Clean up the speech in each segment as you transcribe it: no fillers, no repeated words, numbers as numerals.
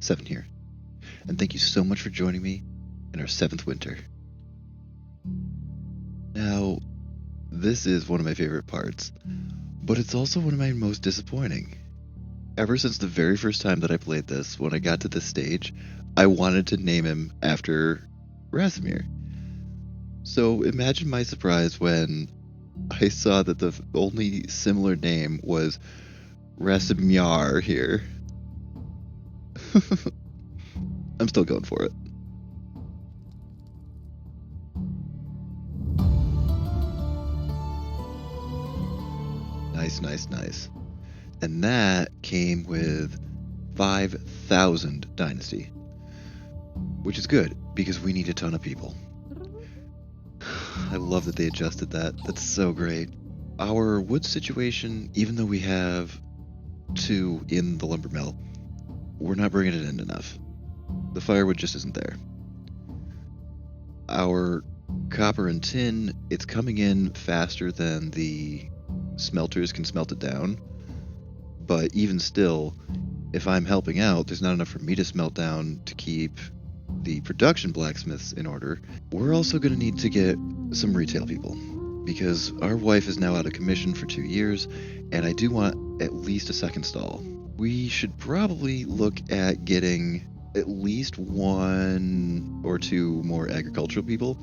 7 here, and thank you so much for joining me in our 7th winter. Now, this is one of my favorite parts, but it's also one of my most disappointing. Ever since the very first time that I played this, when I got to this stage, I wanted to name him after Racimir. So imagine my surprise when I saw that the only similar name was Racimir here. I'm still going for it. Nice. And that came with 5,000 Dynasty. Which is good, because we need a ton of people. I love that they adjusted that. That's so great. Our wood situation, even though we have 2 in the lumber mill, we're not bringing it in enough. The firewood just isn't there. Our copper and tin, it's coming in faster than the smelters can smelt it down. But even still, if I'm helping out, there's not enough for me to smelt down to keep the production blacksmiths in order. We're also going to need to get some retail people, because our wife is now out of commission for 2 years, and I do want at least a second stall. We should probably look at getting at least 1 or 2 more agricultural people,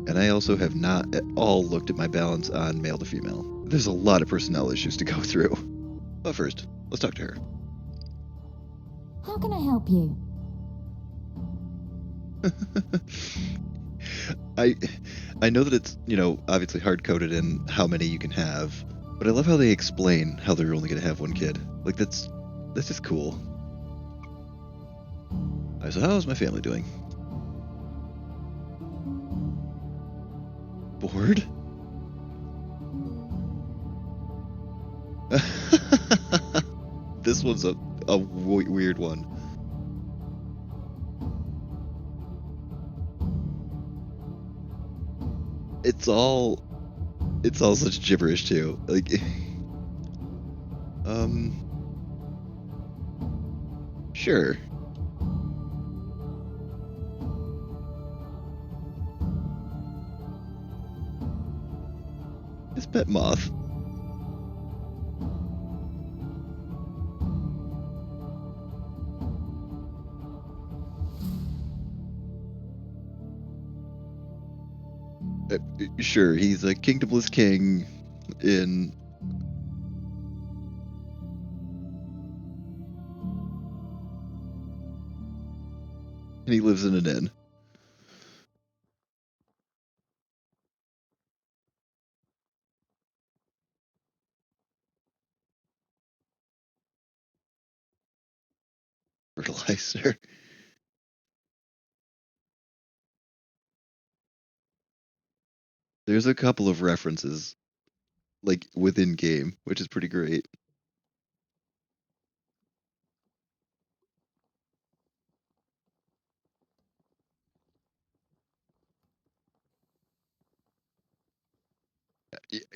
and I also have not at all looked at my balance on male to female. There's a lot of personnel issues to go through. But first, let's talk to her. How can I help you? I know that it's, obviously hard-coded in how many you can have, but I love how they explain how they're only going to have 1 kid. Like, that's just cool. Alright, so how's my family doing? Bored? This one's a weird one. It's all such gibberish too. Like, sure. It's pet moth. Sure, he's a kingdomless king in... and he lives in an inn. Fertilizer. There's a couple of references, like, within game, which is pretty great.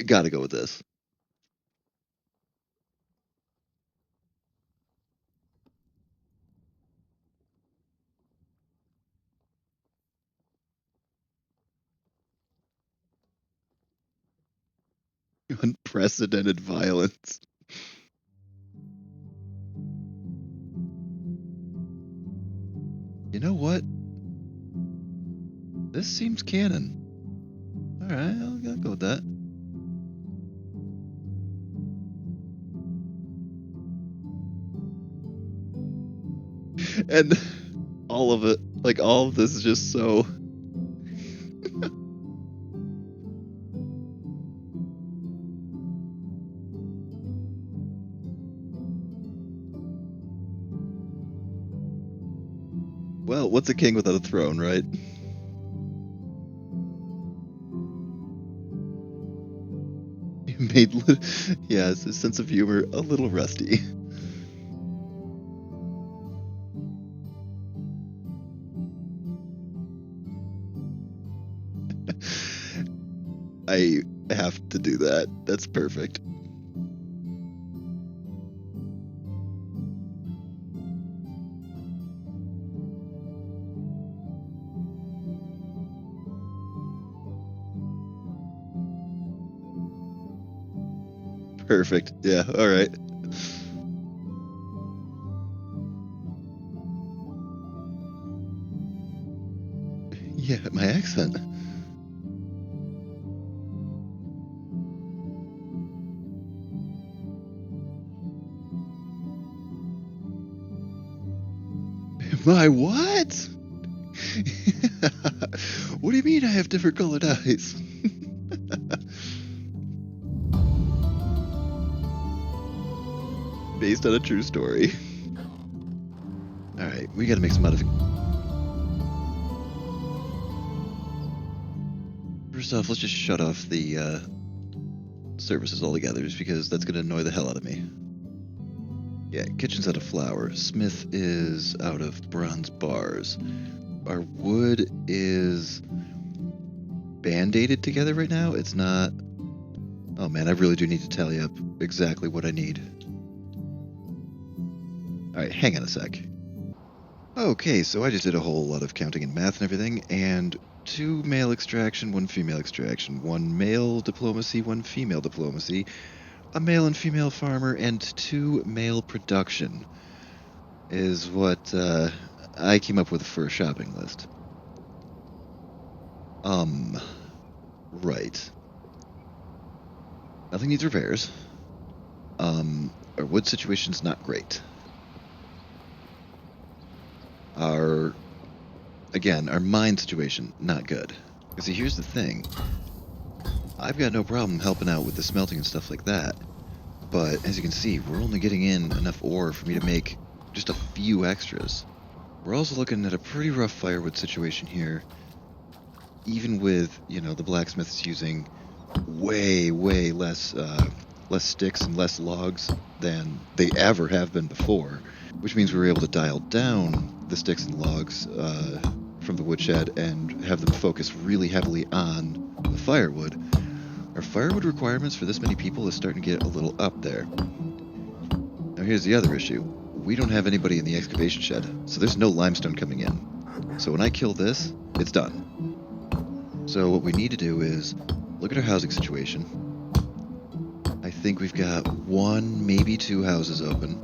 Gotta go with this. Unprecedented violence. You know what? This seems canon. Alright, I'll go with that. And all of it, like, all of this is just so... Well, what's a king without a throne, right? You made... yes, his sense of humor a little rusty. I have to do that. That's perfect. Perfect. Yeah, alright. Yeah, my accent. My what? What do you mean I have different colored eyes? Based on a true story. Alright, we gotta make some modifications. First off, let's just shut off the services altogether, just because that's gonna annoy the hell out of me. Yeah, kitchen's out of flour. Smith is out of bronze bars. Our wood is band-aided together right now. It's not... Oh man, I really do need to tally up exactly what I need. Alright, hang on a sec. Okay, so I just did a whole lot of counting and math and everything, and 2 male extraction, 1 female extraction, 1 male diplomacy, 1 female diplomacy, a male and female farmer, and 2 male production is what I came up with for a shopping list. Right. Nothing needs repairs. Our wood situation's not great. Our mine situation, not good. Because see, here's the thing. I've got no problem helping out with the smelting and stuff like that. But as you can see, we're only getting in enough ore for me to make just a few extras. We're also looking at a pretty rough firewood situation here. Even with, the blacksmiths using way less sticks and less logs than they ever have been before, which means we were able to dial down the sticks and logs from the woodshed and have them focus really heavily on the firewood. Our firewood requirements for this many people is starting to get a little up there. Now here's the other issue. We don't have anybody in the excavation shed, so there's no limestone coming in. So when I kill this, it's done. So what we need to do is look at our housing situation. I think we've got 1, maybe 2 houses open.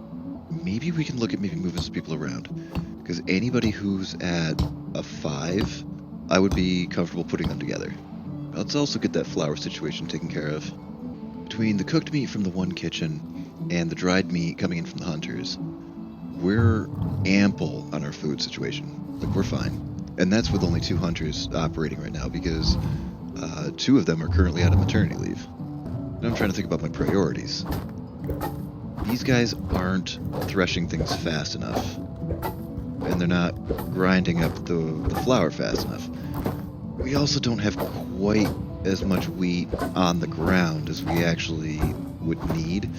Maybe we can look at moving some people around. Because anybody who's at a 5, I would be comfortable putting them together. Let's also get that flour situation taken care of. Between the cooked meat from the one kitchen and the dried meat coming in from the hunters, we're ample on our food situation. Like, we're fine. And that's with only 2 hunters operating right now, because 2 of them are currently out of maternity leave. And I'm trying to think about my priorities. These guys aren't threshing things fast enough. And they're not grinding up the flour fast enough. We also don't have quite as much wheat on the ground as we actually would need.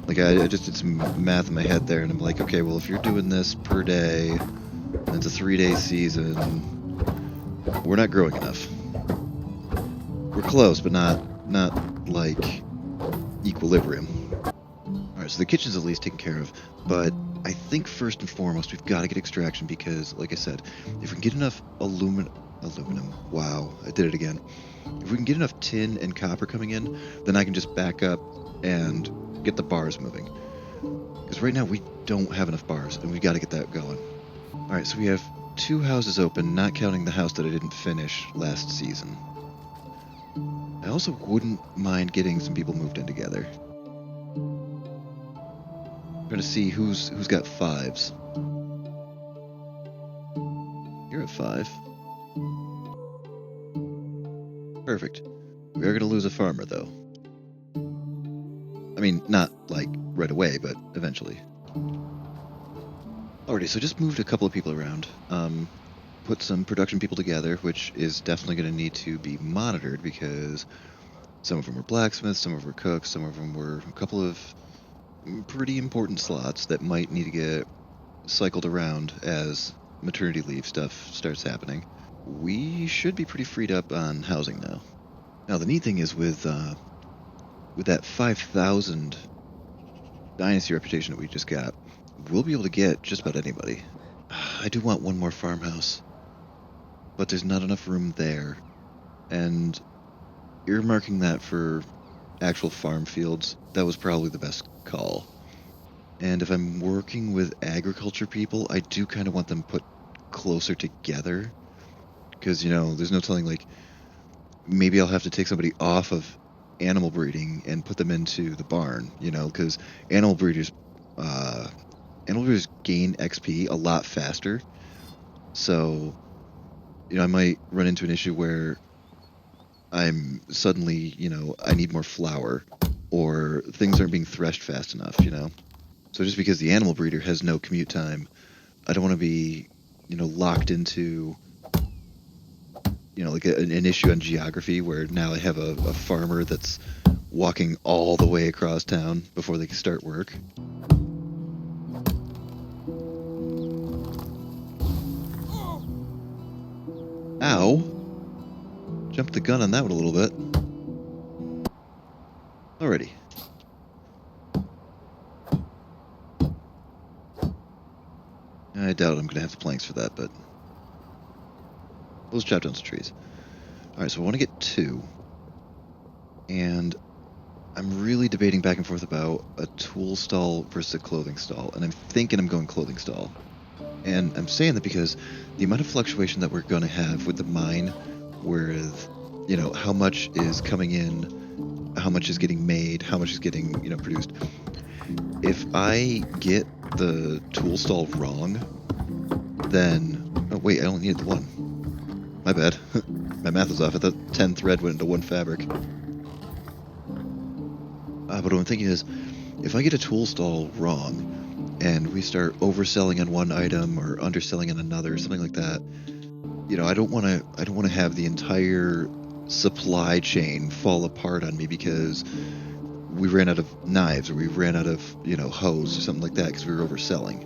Like, I just did some math in my head there, and I'm like, okay, well, if you're doing this per day, and it's a 3-day season, we're not growing enough. We're close, but not like equilibrium. Alright, so the kitchen's at least taken care of, but I think first and foremost we've got to get extraction, because, like I said, if we can get enough aluminum, wow, I did it again. If we can get enough tin and copper coming in, then I can just back up and get the bars moving. Because right now we don't have enough bars, and we've got to get that going. Alright, so we have 2 houses open, not counting the house that I didn't finish last season. I also wouldn't mind getting some people moved in together. I'm trying to see who's got 5s. You're at 5. Perfect. We are going to lose a farmer, though. I mean, not, like, right away, but eventually. Alrighty, so just moved a couple of people around. Put some production people together, which is definitely going to need to be monitored, because some of them were blacksmiths, some of them were cooks, some of them were a couple of pretty important slots that might need to get cycled around as maternity leave stuff starts happening. We should be pretty freed up on housing now. Now, the neat thing is with that 5,000 Dynasty reputation that we just got, we'll be able to get just about anybody. I do want 1 more farmhouse, but there's not enough room there. And earmarking that for actual farm fields, that was probably the best call. And if I'm working with agriculture people, I do kind of want them put closer together. Because, there's no telling, like, maybe I'll have to take somebody off of animal breeding and put them into the barn, because animal breeders, animal breeders gain XP a lot faster. So, I might run into an issue where I'm suddenly, I need more flour, or things aren't being threshed fast enough, So just because the animal breeder has no commute time, I don't want to be, locked into, like an issue on geography where now I have a farmer that's walking all the way across town before they can start work. Ow! Jumped the gun on that one a little bit. Alrighty. I doubt I'm going to have the planks for that, but let's chop down some trees. Alright, so I want to get 2. And I'm really debating back and forth about a tool stall versus a clothing stall, and I'm thinking I'm going clothing stall. And I'm saying that because the amount of fluctuation that we're going to have with the mine, with, how much is coming in, how much is getting made, how much is getting, produced. If I get the tool stall wrong, then... Oh, wait, I only needed the 1. My bad. My math was off. I thought 10 thread went into 1 fabric. But what I'm thinking is, if I get a tool stall wrong, and we start overselling on one item or underselling on another, something like that, I don't want to have the entire supply chain fall apart on me because we ran out of knives, or we ran out of, hose or something like that because we were overselling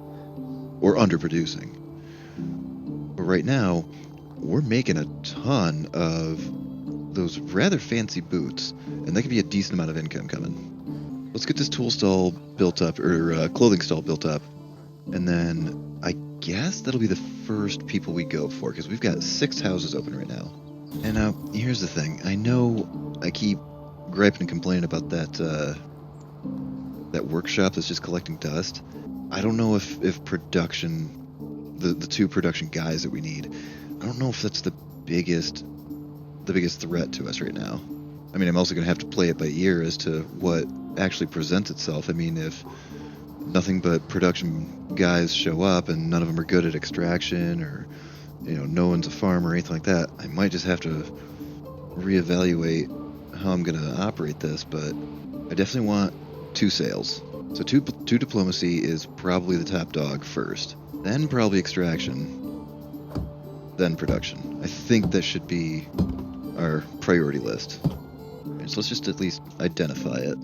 or underproducing. But right now, we're making a ton of those rather fancy boots, and that could be a decent amount of income coming. Let's get this tool stall built up, or clothing stall built up, and then I guess that'll be the first people we go for, because we've got 6 houses open right now. And now, here's the thing. I know I keep griping and complaining about that workshop that's just collecting dust. I don't know if production, the 2 production guys that we need, I don't know if that's the biggest threat to us right now. I mean, I'm also going to have to play it by ear as to what actually presents itself. I mean, if nothing but production guys show up and none of them are good at extraction, or, no one's a farmer or anything like that, I might just have to reevaluate how I'm going to operate this, but I definitely want 2 sales. So 2 diplomacy is probably the top dog first, then probably extraction, then production. I think that should be our priority list. Right, so let's just at least identify it.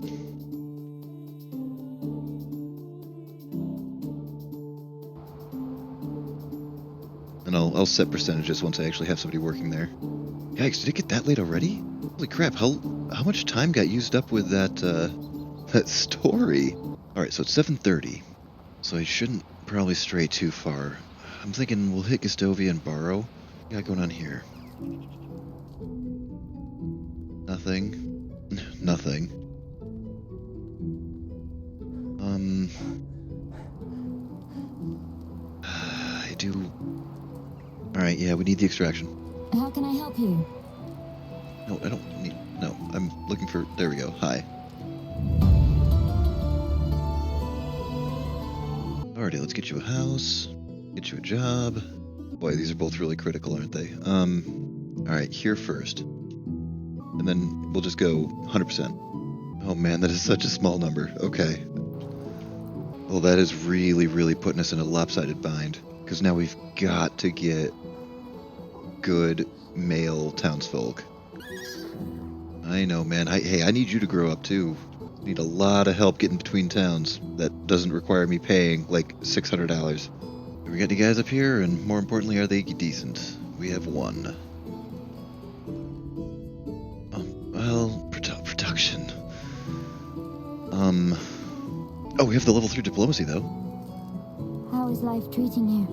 And I'll set percentages once I actually have somebody working there. Yikes, did it get that late already? Holy crap, how much time got used up with that story? Alright, so it's 7:30, so I shouldn't probably stray too far. I'm thinking we'll hit Gustovia and Barrow. What we got going on here? Nothing. Nothing. I do... Alright, yeah, we need the extraction. How can I help you? No, I don't need... No, I'm looking for... There we go. Hi. Alrighty, let's get you a house. Get you a job. Boy, these are both really critical, aren't they? Alright, here first. And then we'll just go 100%. Oh man, that is such a small number. Okay. Well, that is really, really putting us in a lopsided bind. Because now we've got to get good male townsfolk. I know, man. Hey, I need you to grow up too. Need a lot of help getting between towns. That doesn't require me paying like $600. Have we got any guys up here? And more importantly, are they decent? We have 1. Well, production. Oh, we have the level 3 diplomacy though. How is life treating you?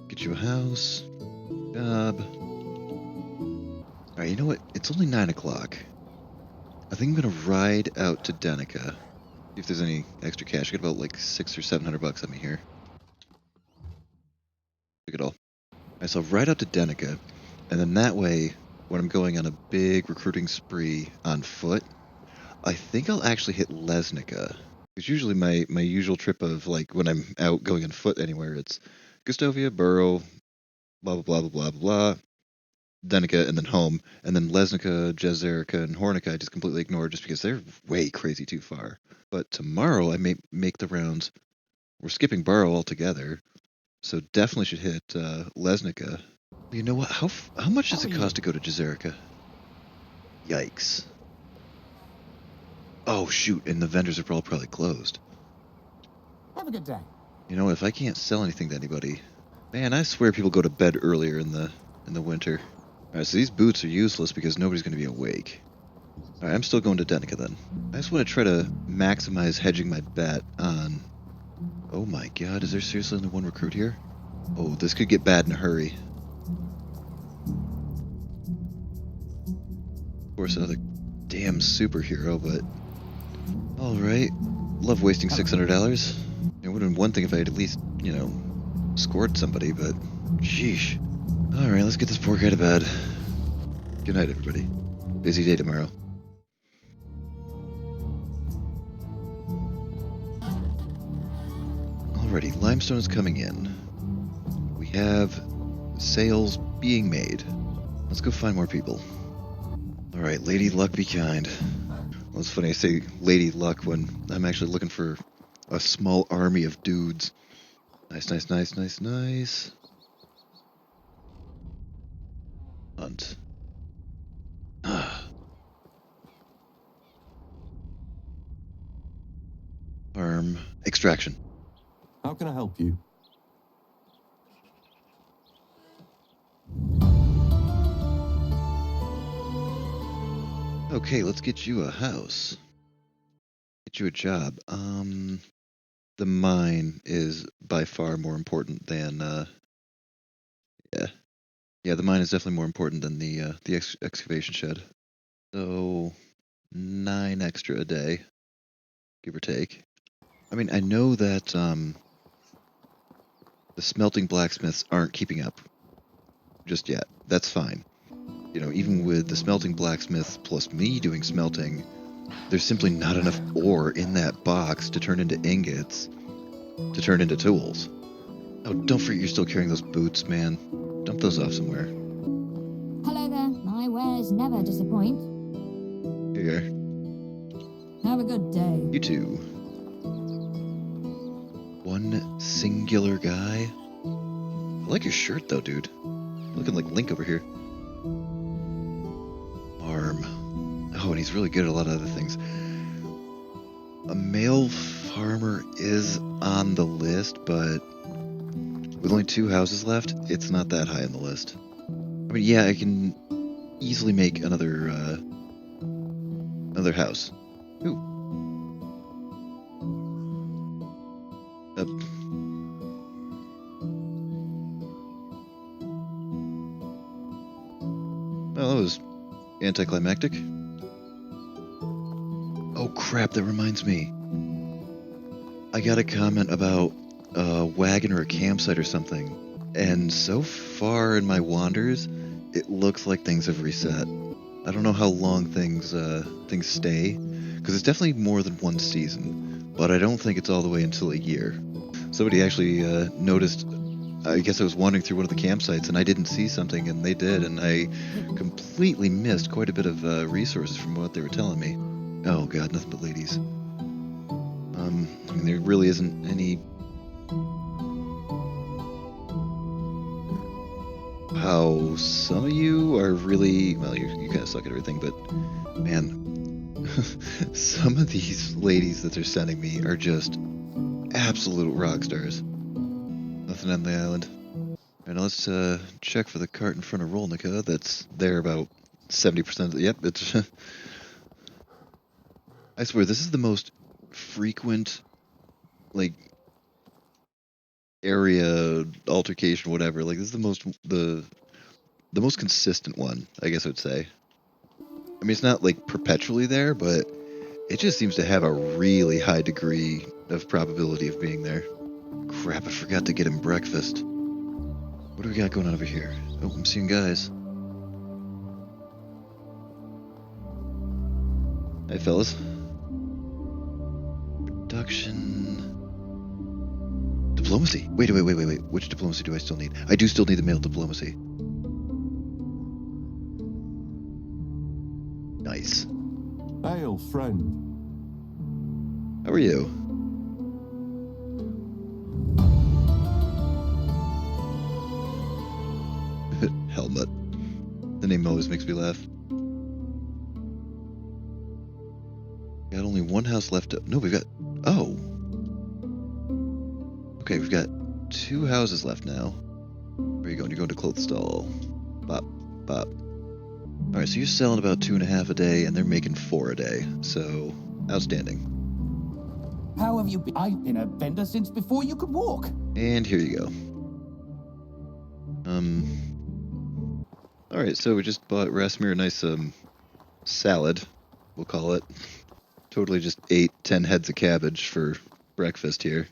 Get you a house. Alright, you know what? It's only 9 o'clock. I think I'm gonna ride out to Denica. See if there's any extra cash. I got about like $600 or $700 on me here. Look at all. Alright, so I'll ride out to Denica, and then that way, when I'm going on a big recruiting spree on foot, I think I'll actually hit Lesnica. Because usually my usual trip of like when I'm out going on foot anywhere, it's Gustovia, Burrow, blah blah blah blah blah blah, Denica, and then home, and then Lesnica, Jezerica, and Hornica I just completely ignore just because they're way crazy too far. But tomorrow I may make the rounds. We're skipping Burrow altogether, so definitely should hit Lesnica. You know what? How much does it cost to go to Jezerica? Yikes. Oh shoot, and the vendors are probably closed. Have a good day. You know, if I can't sell anything to anybody, man, I swear people go to bed earlier in the winter. Alright, so these boots are useless because nobody's going to be awake. Alright, I'm still going to Denica then. I just want to try to maximize hedging my bet on... Oh my god, is there seriously only one recruit here? Oh, this could get bad in a hurry. Of course, another damn superhero, but... Alright. Love wasting $600. It would have been one thing if I had at least, you know, scored somebody, but... Sheesh. Alright, let's get this poor guy to bed. Good night, everybody. Busy day tomorrow. Alrighty, limestone is coming in. We have sales being made. Let's go find more people. Alright, Lady Luck be kind. Well, it's funny I say Lady Luck when I'm actually looking for a small army of dudes. Nice, nice, nice, nice, nice. Hunt. Farm. Extraction. How can I help you? Okay, let's get you a house. Get you a job. The mine is by far more important than, yeah, the mine is definitely more important than the excavation shed. So, 9 extra a day, give or take. I mean, I know that, the smelting blacksmiths aren't keeping up just yet. That's fine. You know, even with the smelting blacksmiths plus me doing smelting, there's simply not enough ore in that box to turn into ingots, to turn into tools. Oh, don't forget you're still carrying those boots, man. Dump those off somewhere. Hello there. My wares never disappoint. Here you Have a good day. are. You too. One singular guy. I like your shirt though, dude. Looking like Link over here. Farm. Oh, and he's really good at a lot of other things. A male farmer is on the list, but with only 2 houses left, it's not that high on the list. I mean, yeah, I can easily make another house. Ooh. Well, that was anticlimactic. Oh crap, that reminds me. I got a comment about a wagon or a campsite or something, and so far in my wanders, it looks like things have reset. I don't know how long things stay, because it's definitely more than 1 season, but I don't think it's all the way until a year. Somebody actually noticed, I guess I was wandering through one of the campsites and I didn't see something and they did, and I completely missed quite a bit of resources from what they were telling me. Oh god, nothing but ladies. I mean, there really isn't any... How some of you are really... Well, you kind of suck at everything, but man, some of these ladies that they're sending me are just absolute rock stars. Nothing on the island. Alright, now let's check for the cart in front of Rolnica. That's there about 70%. Yep, it's... I swear, this is the most frequent, like, area altercation, whatever. Like, this is the the most consistent one, I guess I would say. I mean, it's not like perpetually there, but it just seems to have a really high degree of probability of being there. Crap, I forgot to get him breakfast. What do we got going on over here? Oh, I'm seeing guys. Hey, fellas. Production. Diplomacy. Wait. Which diplomacy do I still need? I do still need the male diplomacy. Nice. Hey, old friend. How are you? Helmut. The name always makes me laugh. Got only one house left. No, we've got... Oh. Okay, we've got 2 houses left now. Where are you going? You're going to clothes stall. Bop, bop. Alright, so you're selling about 2.5 a day, and they're making 4 a day. So, outstanding. How have you been? I've been a vendor since before you could walk. And here you go. Alright, so we just bought Racimir a nice, salad, we'll call it. Totally just ate 10 heads of cabbage for breakfast here.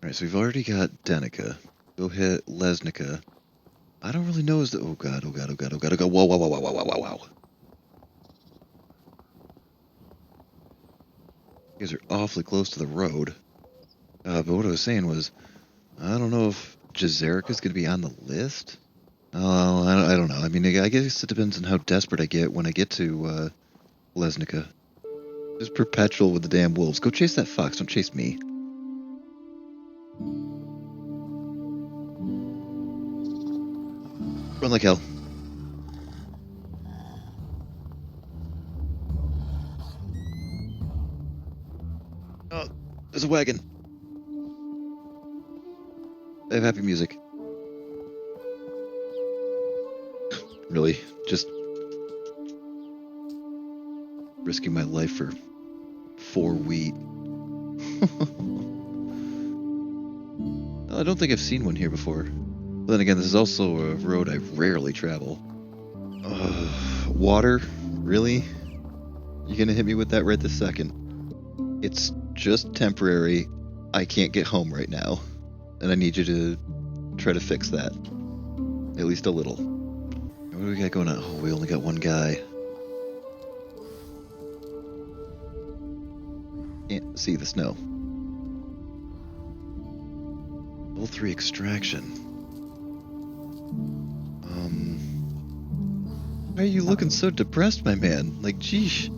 Alright, so we've already got Denica. Go hit Lesnica. I don't really know oh god. Whoa. You guys are awfully close to the road. But what I was saying was, I don't know if Jazerica's going to be on the list. Oh, I don't know. I mean, I guess it depends on how desperate I get when I get to Lesnica. Just perpetual with the damn wolves. Go chase that fox, don't chase me. Run like hell. Oh, there's a wagon. I have happy music. Really, just risking my life for 4 wheat. I don't think I've seen one here before. But then again, this is also a road I rarely travel. Water? Really? You gonna hit me with that right this second? It's just temporary. I can't get home right now. And I need you to try to fix that. At least a little. What do we got going on? Oh, we only got one guy. Can't see the snow. Level 3 extraction. Why are you looking so depressed, my man? Like, geesh.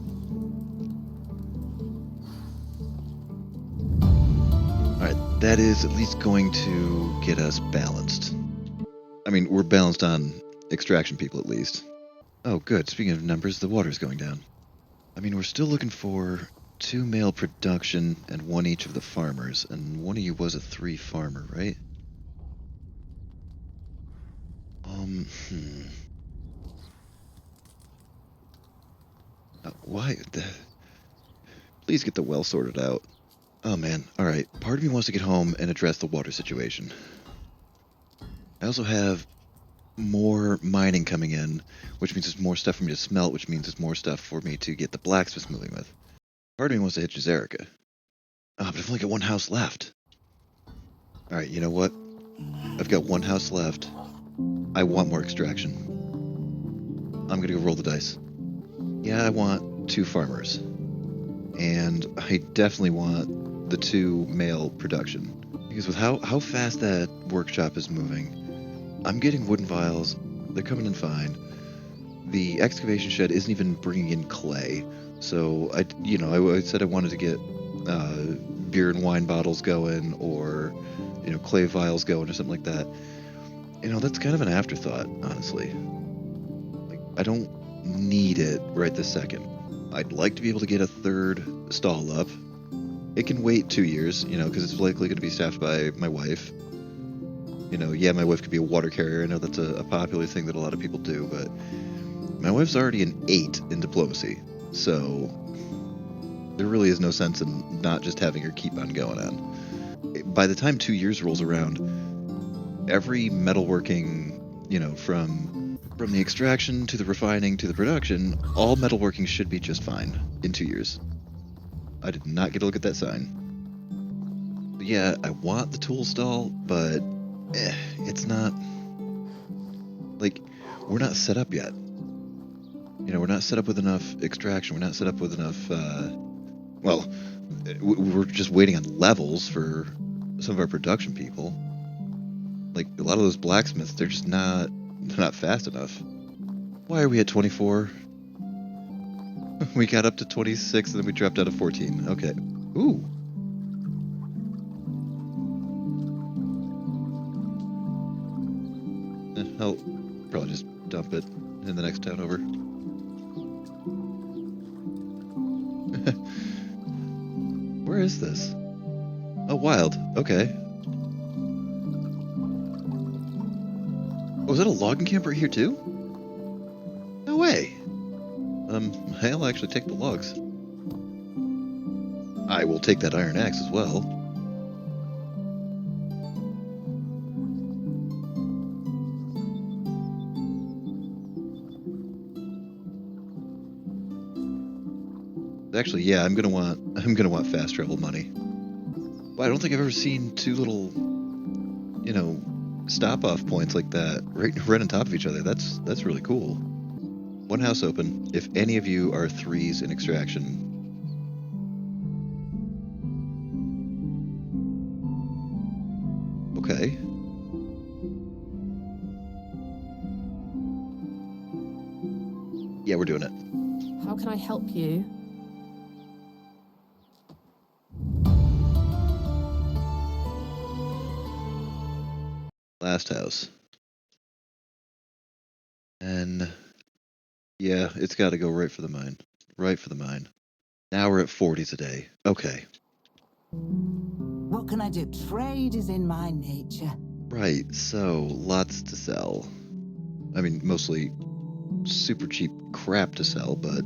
Alright, that is at least going to get us balanced. I mean, we're balanced on extraction people, at least. Oh, good. Speaking of numbers, the water's going down. I mean, we're still looking for 2 male production and 1 each of the farmers, and one of you was a 3 farmer, right? Why? Please get the well sorted out. Oh man, alright. Part of me wants to get home and address the water situation. I also have more mining coming in, which means there's more stuff for me to smelt, which means there's more stuff for me to get the blacksmith moving with. Part of me wants to hit Jazerica. But I've only got 1 house left. Alright, you know what? I've got 1 house left. I want more extraction. I'm gonna go roll the dice. Yeah, I want 2 farmers. And I definitely want the 2 male production. Because with how fast that workshop is moving, I'm getting wooden vials. They're coming in fine. The excavation shed isn't even bringing in clay. So, I said I wanted to get beer and wine bottles going, or, clay vials going, or something like that. That's kind of an afterthought, honestly. Like, I don't need it right this second. I'd like to be able to get a 3rd stall up. It can wait 2 years, because it's likely going to be staffed by my wife. Yeah, my wife could be a water carrier. I know that's a popular thing that a lot of people do, but my wife's already an 8 in diplomacy, so there really is no sense in not just having her keep on going on. By the time 2 years rolls around, every metalworking, from From the extraction to the refining to the production, all metalworking should be just fine in 2 years. I did not get a look at that sign. But yeah, I want the tool stall, but it's not... Like, we're not set up yet. You know, we're not set up with enough extraction. We're not set up with enough, well, we're just waiting on levels for some of our production people. Like, a lot of those blacksmiths, they're just not fast enough. Why are we at 24? We got up to 26 and then we dropped down to 14. Okay. Ooh. I'll probably just dump it in the next town over. Where is this? Oh, wild. Okay. Oh, is that a logging camp right here too? No way. I'll actually take the logs. I will take that iron axe as well. Actually, yeah, I'm gonna want fast travel money. Well, I don't think I've ever seen two little, you know, stop-off points like that right on top of each other. That's really cool. One house open. If any of you are 3s in extraction. Okay. Yeah, we're doing it. How can I help you? Last house. And yeah, it's got to go right for the mine. Right for the mine. Now we're at 40s a day. Okay. What can I do? Trade is in my nature. Right, so lots to sell. I mean, mostly super cheap crap to sell, but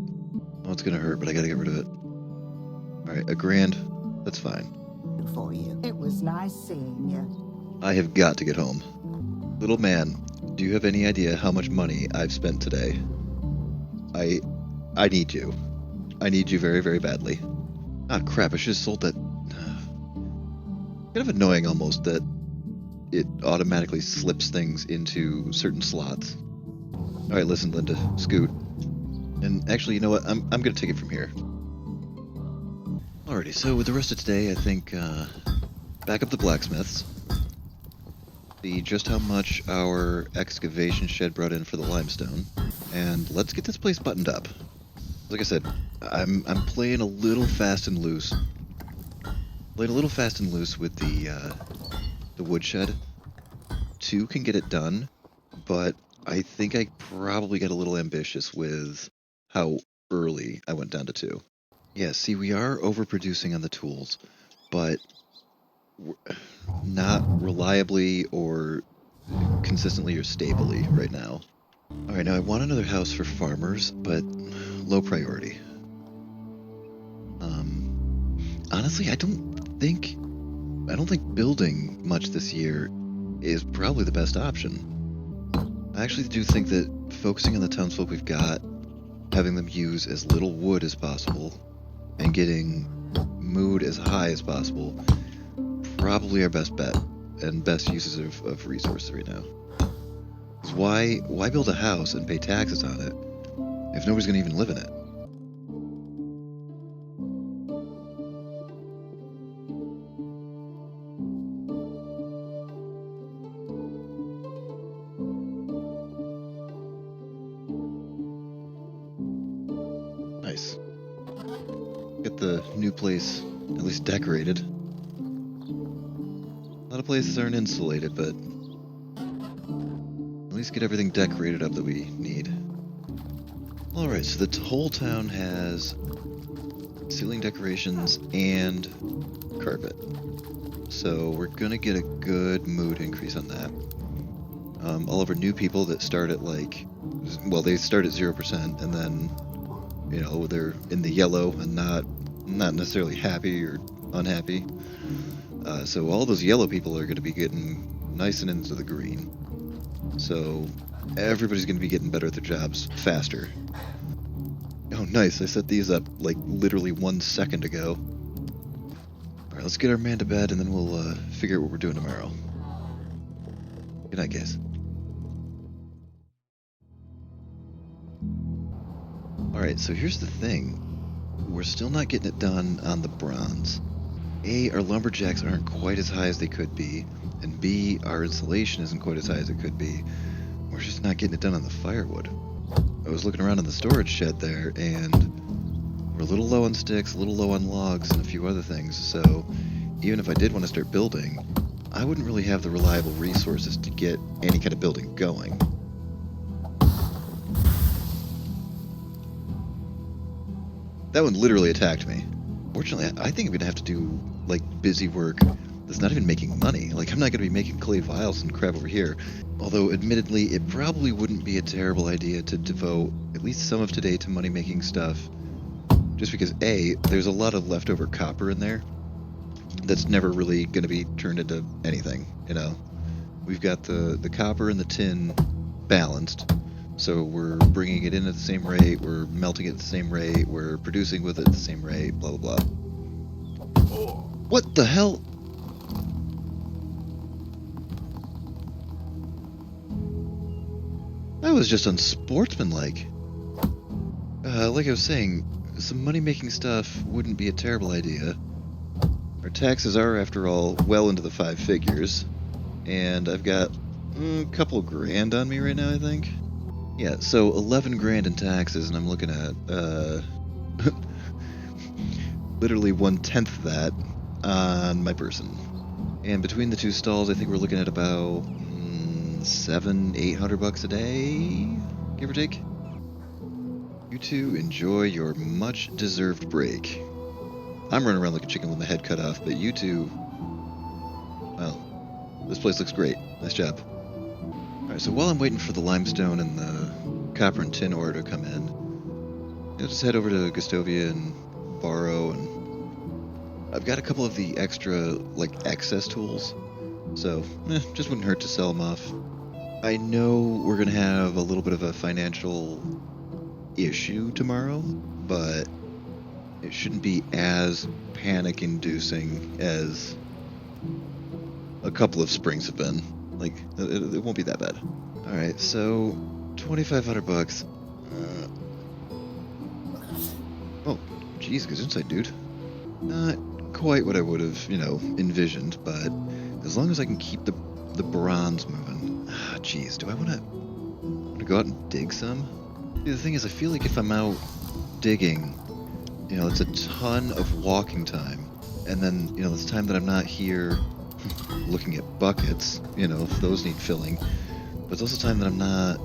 oh, it's gonna hurt, but I gotta get rid of it. Alright, $1,000. That's fine. For you. It was nice seeing you. I have got to get home. Little man, do you have any idea how much money I've spent today? I need you. I need you very, very badly. Ah, crap, I should have sold that. Kind of annoying almost that it automatically slips things into certain slots. Alright, listen, Linda, scoot. And actually, you know what? I'm gonna take it from here. Alrighty, so with the rest of today, I think, back up the blacksmiths. See just how much our excavation shed brought in for the limestone. And let's get this place buttoned up. Like I said, I'm playing a little fast and loose. Playing a little fast and loose with the woodshed. 2 can get it done, but I think I probably got a little ambitious with how early I went down to 2. Yeah, see, we are overproducing on the tools, but not reliably or consistently or stably right now. Alright, now I want another house for farmers, but low priority. Honestly, I don't think building much this year is probably the best option. I actually do think that focusing on the townsfolk we've got, having them use as little wood as possible, and getting mood as high as possible, probably our best bet and best uses of resources right now. 'Cause why build a house and pay taxes on it if nobody's gonna even live in it? Nice. Get the new place at least decorated. A lot of places aren't insulated, but at least get everything decorated up that we need. Alright, so the whole town has ceiling decorations and carpet. So we're gonna get a good mood increase on that. All of our new people that start at they start at 0%, and then, you know, they're in the yellow and not necessarily happy or unhappy. So all those yellow people are going to be getting nice and into the green. So everybody's going to be getting better at their jobs faster. Oh, nice. I set these up, like, literally 1 second ago. Alright, let's get our man to bed, and then we'll figure out what we're doing tomorrow. Good night, guys. Alright, so here's the thing. We're still not getting it done on the bronze. A, our lumberjacks aren't quite as high as they could be, and B, our insulation isn't quite as high as it could be. We're just not getting it done on the firewood. I was looking around in the storage shed there, and we're a little low on sticks, a little low on logs, and a few other things, so even if I did want to start building, I wouldn't really have the reliable resources to get any kind of building going. That one literally attacked me. Fortunately, I think I'm going to have to do, like, busy work that's not even making money. Like, I'm not going to be making clay vials and crap over here. Although, admittedly, it probably wouldn't be a terrible idea to devote at least some of today to money-making stuff. Just because, A, there's a lot of leftover copper in there that's never really going to be turned into anything, you know? We've got the copper and the tin balanced, so we're bringing it in at the same rate, we're melting it at the same rate, we're producing with it at the same rate, blah, blah, blah. What the hell? That was just unsportsmanlike. Like I was saying, some money-making stuff wouldn't be a terrible idea. Our taxes are, after all, well into the 5 figures. And I've got a couple grand on me right now, I think. Yeah, so 11 grand in taxes, and I'm looking at, literally 1/10 of that on my person. And between the two stalls, I think we're looking at about $700-800 a day, give or take. You two enjoy your much-deserved break. I'm running around like a chicken with my head cut off, but you two, well, this place looks great. Nice job. Alright, so while I'm waiting for the limestone and the copper and tin ore to come in, I'll just head over to Gustovia and borrow, and I've got a couple of the extra, like, excess tools, so, just wouldn't hurt to sell them off. I know we're gonna have a little bit of a financial issue tomorrow, but it shouldn't be as panic-inducing as a couple of springs have been. Like, it won't be that bad. Alright, so $2,500. Oh, jeez, Gesundheit, dude. Not quite what I would have, envisioned, but as long as I can keep the bronze moving. Ah, jeez, do I want to go out and dig some? See, the thing is, I feel like if I'm out digging, it's a ton of walking time, and then, it's time that I'm not here looking at buckets, if those need filling, but it's also time that I'm not,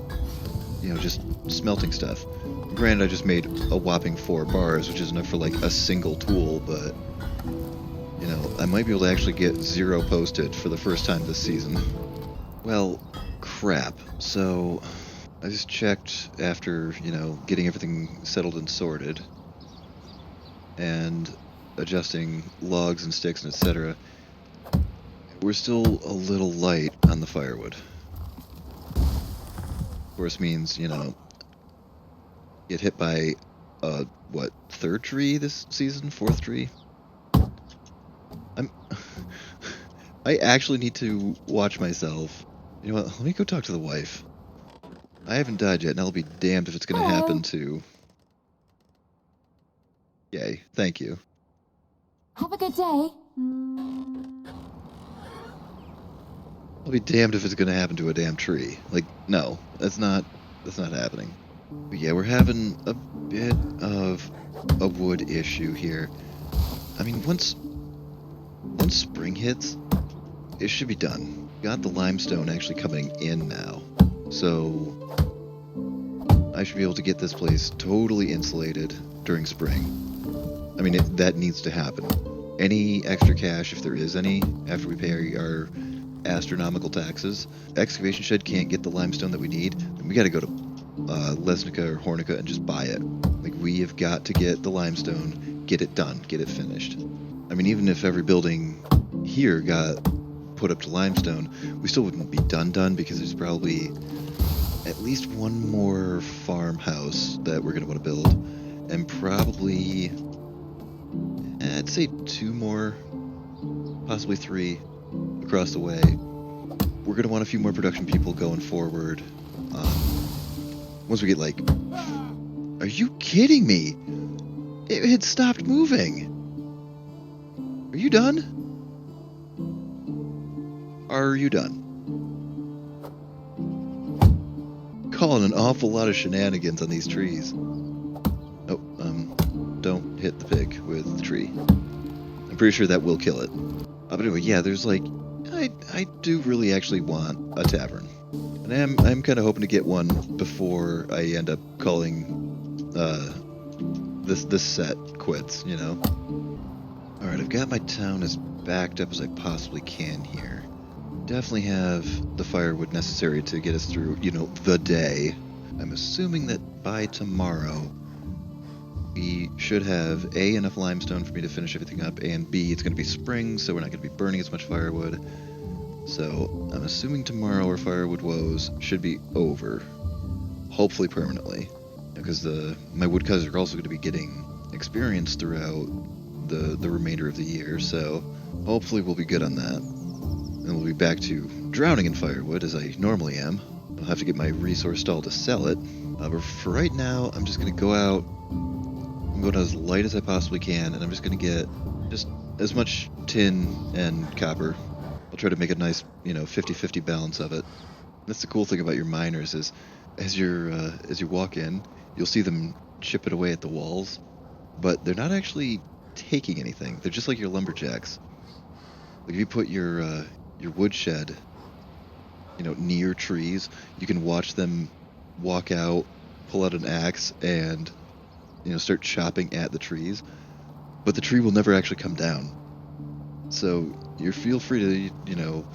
just smelting stuff. Granted, I just made a whopping 4 bars, which is enough for, like, a single tool, but, I might be able to actually get 0 posted for the first time this season. Well, crap. So, I just checked after, getting everything settled and sorted, and adjusting logs and sticks and etc. We're still a little light on the firewood. Of course means, get hit by a, 3rd tree this season? 4th tree? I actually need to watch myself. You know what, let me go talk to the wife. I haven't died yet, and I'll be damned if it's gonna happen to... Yay, thank you. Have a good day. I'll be damned if it's gonna happen to a damn tree. Like, no, that's not happening. But yeah, we're having a bit of a wood issue here. I mean, once spring hits, it should be done. Got the limestone actually coming in now, so I should be able to get this place totally insulated during spring. I mean, that needs to happen. Any extra cash, if there is any, after we pay our astronomical taxes, excavation shed can't get the limestone that we need, then we gotta go to Lesnica or Hornica and just buy it. Like, we have got to get the limestone, get it done, get it finished. I mean, even if every building here got put up to limestone, we still wouldn't be done because there's probably at least one more farmhouse that we're going to want to build, and probably, I'd say 2 more, possibly 3 across the way. We're going to want a few more production people going forward. Once we get like... Are you kidding me? It had stopped moving. Are you done? Are you done? Calling an awful lot of shenanigans on these trees. Oh, don't hit the pig with the tree. I'm pretty sure that will kill it. But anyway, yeah, there's like... I do really actually want a tavern. And I'm kind of hoping to get one before I end up calling this set quits, you know? Alright, I've got my town as backed up as I possibly can here. Definitely have the firewood necessary to get us through, you know, the day. I'm assuming that by tomorrow we should have A, enough limestone for me to finish everything up, and B, it's going to be spring, so we're not going to be burning as much firewood. So I'm assuming tomorrow our firewood woes should be over, hopefully permanently, because my woodcutters are also going to be getting experience throughout the remainder of the year, so hopefully we'll be good on that. And we'll be back to drowning in firewood as I normally am. I'll have to get my resource stall to sell it, but for right now I'm just going to go out. I'm going as light as I possibly can, and I'm just going to get just as much tin and copper. I'll try to make a nice, you know, 50-50 balance of it. That's the cool thing about your miners is, as you walk in, you'll see them chipping away at the walls, but they're not actually taking anything. They're just like your lumberjacks. Like if you put your woodshed, you know, near trees, you can watch them walk out, pull out an axe, and, you know, start chopping at the trees, but the tree will never actually come down. So you feel free to, you know,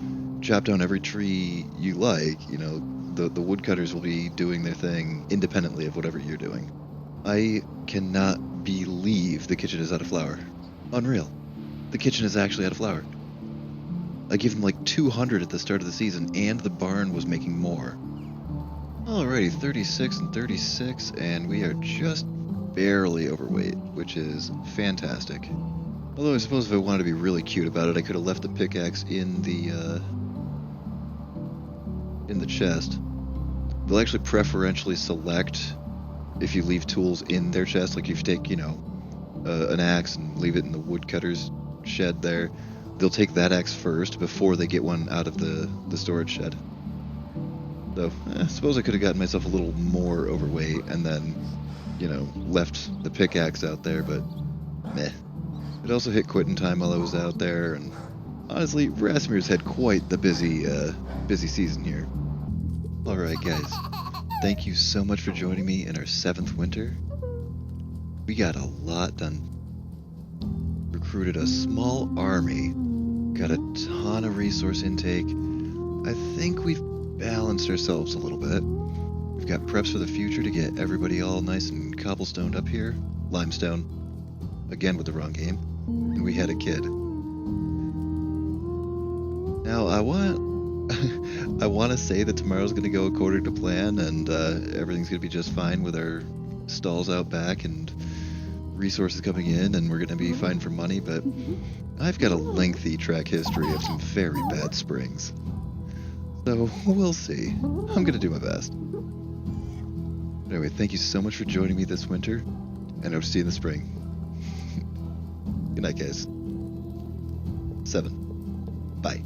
chop down every tree you like. You know, the woodcutters will be doing their thing independently of whatever you're doing. I cannot believe the kitchen is out of flour. Unreal. The kitchen is actually out of flour. I gave them like 200 at the start of the season, and the barn was making more. Alrighty, 36 and 36, and we are just barely overweight, which is fantastic. Although I suppose if I wanted to be really cute about it, I could have left the pickaxe in the chest. They'll actually preferentially select if you leave tools in their chest, like if you take, you know, an axe and leave it in the woodcutter's shed there, they'll take that axe first before they get one out of the storage shed. So, I suppose I could have gotten myself a little more overweight and then, you know, left the pickaxe out there, but meh. It also hit quitting time while I was out there, and honestly, Racimir's had quite the busy season here. Alright guys, thank you so much for joining me in our 7th winter. We got a lot done. Recruited a small army, got a ton of resource intake. I think we've balanced ourselves a little bit. We've got preps for the future to get everybody all nice and cobblestoned up here. Limestone. Again with the wrong game. And we had a kid. Now I want to say that tomorrow's going to go according to plan and everything's going to be just fine with our stalls out back and resources coming in, and we're going to be fine for money, but I've got a lengthy track history of some very bad springs. So we'll see. I'm going to do my best. Anyway, thank you so much for joining me this winter, and I'll see you in the spring. Good night, guys. 7. Bye.